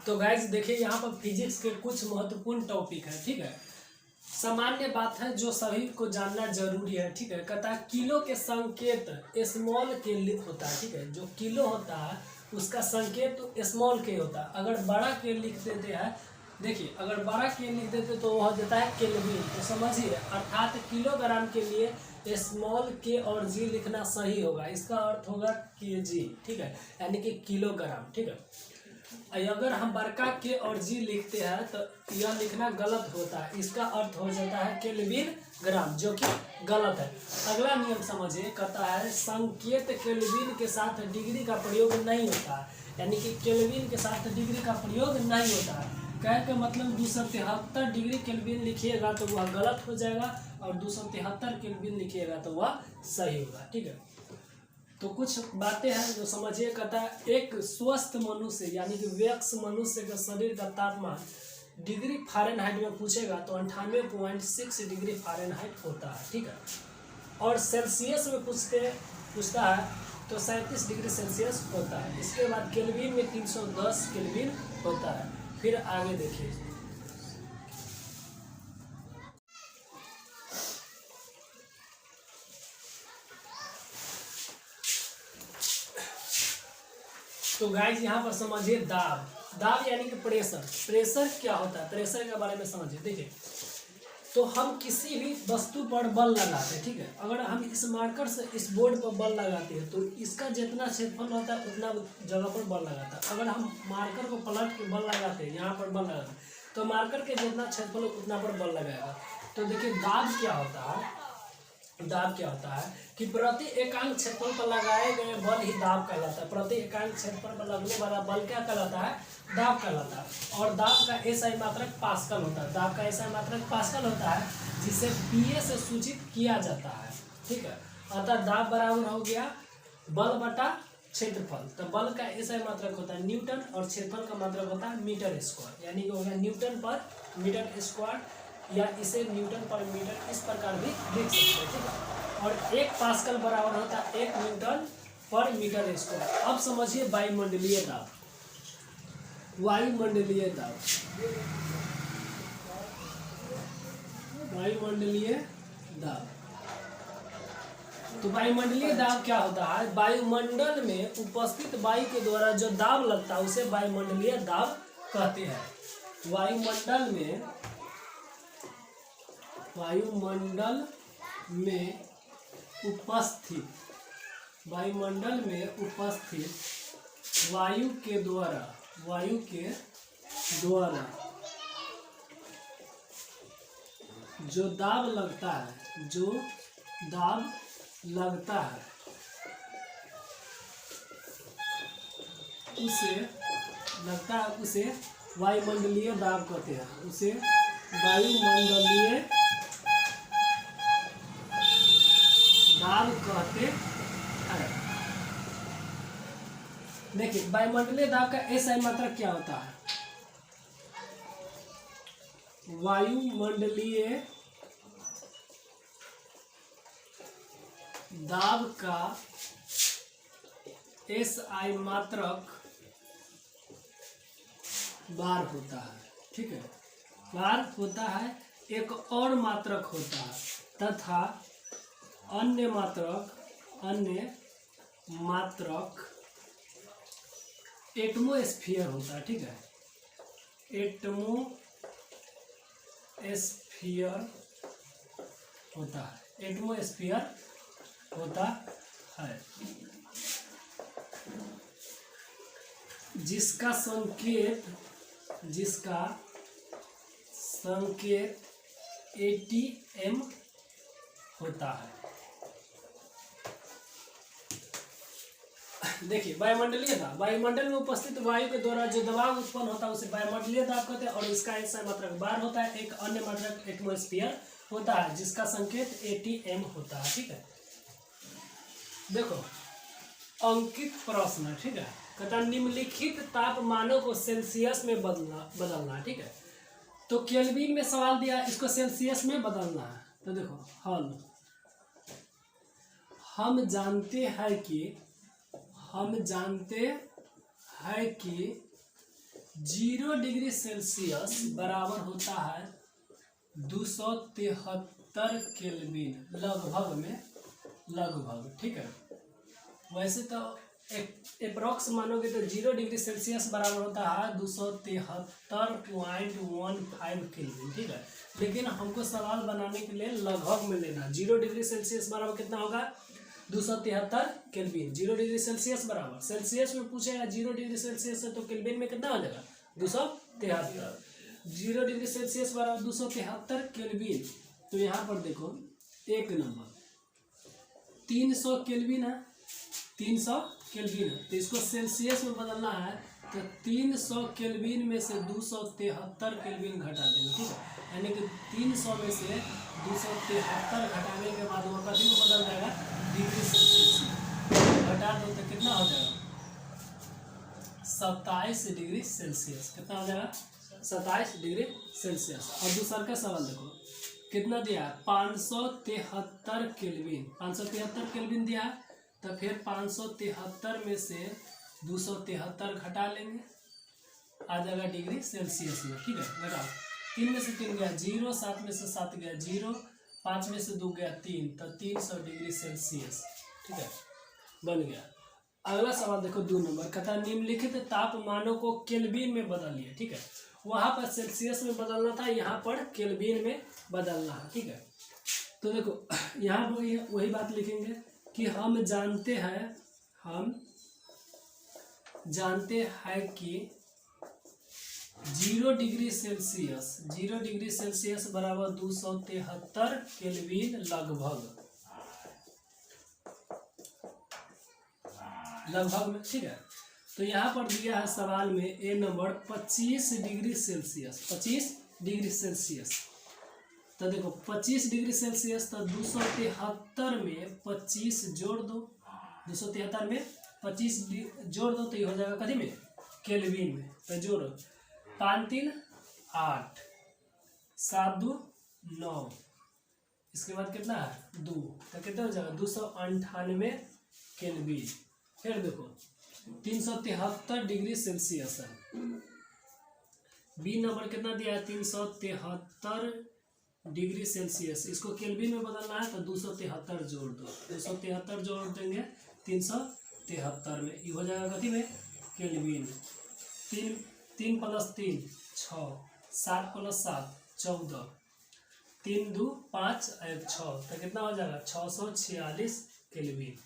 तो गाइस देखिए यहाँ पर फिजिक्स के कुछ महत्वपूर्ण टॉपिक है, ठीक है। सामान्य बात है जो सभी को जानना जरूरी है, ठीक है। कहता है किलो के संकेत स्मॉल के होता है, ठीक है। जो किलो होता है उसका संकेत तो स्मॉल के होता है। अगर बड़ा के लिख देते हैं, देखिए अगर बड़ा के लिख देते तो वह देता है केल्विन, तो समझिए अर्थात किलोग्राम के लिए स्मॉल के और जी लिखना सही होगा। इसका अर्थ होगा केजी, ठीक है, यानी कि किलोग्राम, ठीक है। अगर हम बड़का के और जी लिखते हैं तो यह लिखना गलत होता है। इसका अर्थ हो जाता है केल्विन ग्राम, जो कि गलत है। अगला नियम समझिए, कहता है संकेत केल्विन के साथ डिग्री का प्रयोग नहीं होता है, यानी कि केल्विन के साथ डिग्री का प्रयोग नहीं होता है। कह के मतलब 273 डिग्री केल्विन लिखिएगा तो वह गलत हो जाएगा, और 273 केल्विन लिखिएगा तो वह सही होगा, ठीक है। तो कुछ बातें हैं जो समझिए। कहता है एक स्वस्थ मनुष्य यानी कि वयस्क मनुष्य का शरीर का तापमान डिग्री फ़ारेनहाइट में पूछेगा तो 98.6 डिग्री फ़ारेनहाइट होता है, ठीक है। और सेल्सियस में पूछता है तो 37 डिग्री सेल्सियस होता है। इसके बाद केल्विन में 310 केल्विन होता है। फिर आगे देखिए, तो गाइस यहाँ पर समझिए दाब यानी कि प्रेशर क्या होता है, प्रेशर के बारे में समझिए। देखिए तो हम किसी भी वस्तु पर बल लगाते हैं, ठीक है। अगर हम इस मार्कर से इस बोर्ड पर बल लगाते हैं तो इसका जितना क्षेत्रफल होता है उतना जगह पर बल लगाता है। अगर हम मार्कर को पलट के बल लगाते हैं, यहाँ पर बल लगाते हैं, तो मार्कर के जितना क्षेत्रफल उतना पर बल लगाएगा। तो देखिए दाब क्या होता है कि प्रति एकांक क्षेत्रफल पर लगाए गए बल ही दाब कहलाता है। प्रति एकांक क्षेत्रफल पर लगने वाला बल क्या कहलाता है, दाब कहलाता है। और दाब का एसआई मात्रक पास्कल होता है। दाब का एसआई मात्रक पास्कल होता है, जिसे पीए से सूचित किया जाता है, ठीक है। अतः दाब बराबर हो गया बल बटा क्षेत्रफल। तो बल का एसआई मात्रक होता है न्यूटन और क्षेत्रफल का मात्रक होता है मीटर स्क्वायर, यानी कि हो गया न्यूटन पर मीटर स्क्वायर, या इसे न्यूटन पर मीटर इस प्रकार भी लिख सकते हैं, ठीक है। और 1 पास्कल बराबर होता है 1 न्यूटन पर मीटर स्क्वायर। अब समझिए वायुमंडलीय दाब। वायुमंडलीय दाब, तो वायुमंडलीय दाब क्या होता है, वायुमंडल में उपस्थित वायु के द्वारा जो दाब लगता है उसे वायुमंडलीय दाब कहते हैं। वायुमंडल में उपस्थित वायु के द्वारा जो दाब लगता है उसे वायुमंडलीय दाब कहते हैं। उसे वायुमंडलीय दाब कहते हैं। देखिए वायुमंडलीय दाब का एसआई मात्रक क्या होता है, वायुमंडलीय दाब का एसआई मात्रक बार होता है, ठीक है। बार होता है, एक और मात्रक होता है तथा अन्य मात्रक एटमोस्फियर होता है, ठीक है। एटमोस्फियर होता है, जिसका संकेत एटीएम होता है। देखिए वायुमंडलीय दाब, वायुमंडल में उपस्थित वायु के द्वारा जो दबाव उत्पन्न होता है उसे वायुमंडलीय दाब कहते हैं। और इसका एसआई मात्रक बार होता है, एक अन्य मात्रक एटमॉस्फेयर होता है, जिसका संकेत एटीएम होता है, ठीक है। देखो अंकित प्रश्न, ठीक है। कहता निम्नलिखित तापमानों को सेल्सियस में बदलना, ठीक है। तो केल्विन में सवाल दिया, इसको सेल्सियस में बदलना है। तो देखो हल, हम जानते हैं कि 0 डिग्री सेल्सियस बराबर होता है 273 केल्विन, लगभग ठीक है। वैसे तो अप्रॉक्स मानोगे तो 0 डिग्री सेल्सियस बराबर होता है 273.15 केल्विन, ठीक है। लेकिन हमको सवाल बनाने के लिए लगभग में लेना। 0 डिग्री सेल्सियस बराबर कितना होगा 273 केल्विन। 0 डिग्री सेल्सियस बराबर, सेल्सियस में पूछेगा 0 डिग्री सेल्सियस है तो केल्विन में कितना हो जाएगा 273। 0 डिग्री सेल्सियस बराबर 273 केल्विन। तो यहाँ पर देखो एक नंबर 300 केल्विन है, 300 केल्विन है, तो इसको सेल्सियस में बदलना है तो 300 केल्विन में से 273 केल्विन घटा देंगे, ठीक है। यानी कि 300 में से 273 घटाने के बाद वो कभी में बदल जाएगा डिग्री सेल्सियस में। घटा दो तो कितना हो जाएगा 27 डिग्री सेल्सियस। कितना हो जाएगा 27 डिग्री सेल्सियस। और दूसरा का सवाल देखो कितना दिया 573 केल्विन। 573 केल्विन दिया तो फिर 573 में से 273 घटा लेंगे, आ जाएगा डिग्री सेल्सियस में, ठीक है। घटाओ 3 में से 3 गया 0, 7 में से 7 गया 0, 5 में से 2 गया 3, तो 300 डिग्री सेल्सियस, ठीक है, बन गया। अगला सवाल देखो 2 नंबर कहता है निम्नलिखित तापमानों को केल्विन में बदलिए, ठीक है। वहां पर सेल्सियस में बदलना था, यहाँ पर केल्विन में बदलना है, ठीक है। तो देखो यहाँ पर वही बात लिखेंगे कि हम जानते हैं कि 0 डिग्री सेल्सियस बराबर 273 केल्विन लगभग में, ठीक है। तो यहाँ पर दिया है सवाल में ए नंबर 25 डिग्री सेल्सियस। तो देखो 25 डिग्री सेल्सियस तो 273 में 25 जोड़ दो, 273 में 25 जोड़ दो तो ये हो जाएगा कभी में केल्विन में। तो जोड़ो 5 3 8, 7 2 9, इसके बाद कितना है 2, तो कितना हो जाएगा 298 केल्विन। फिर देखो 373 डिग्री सेल्सियस है, बी नंबर कितना दिया है 373 डिग्री सेल्सियस। इसको केल्विन में बदलना है तो 273 जोड़ दो, 273 जोड़ देंगे 373 में, ये हो जाएगा कथी में केल्विन। 3 + 3 6, 7 + 7 14, 3 2 5 1 6, तो कितना हो जाएगा 646 केल्विन।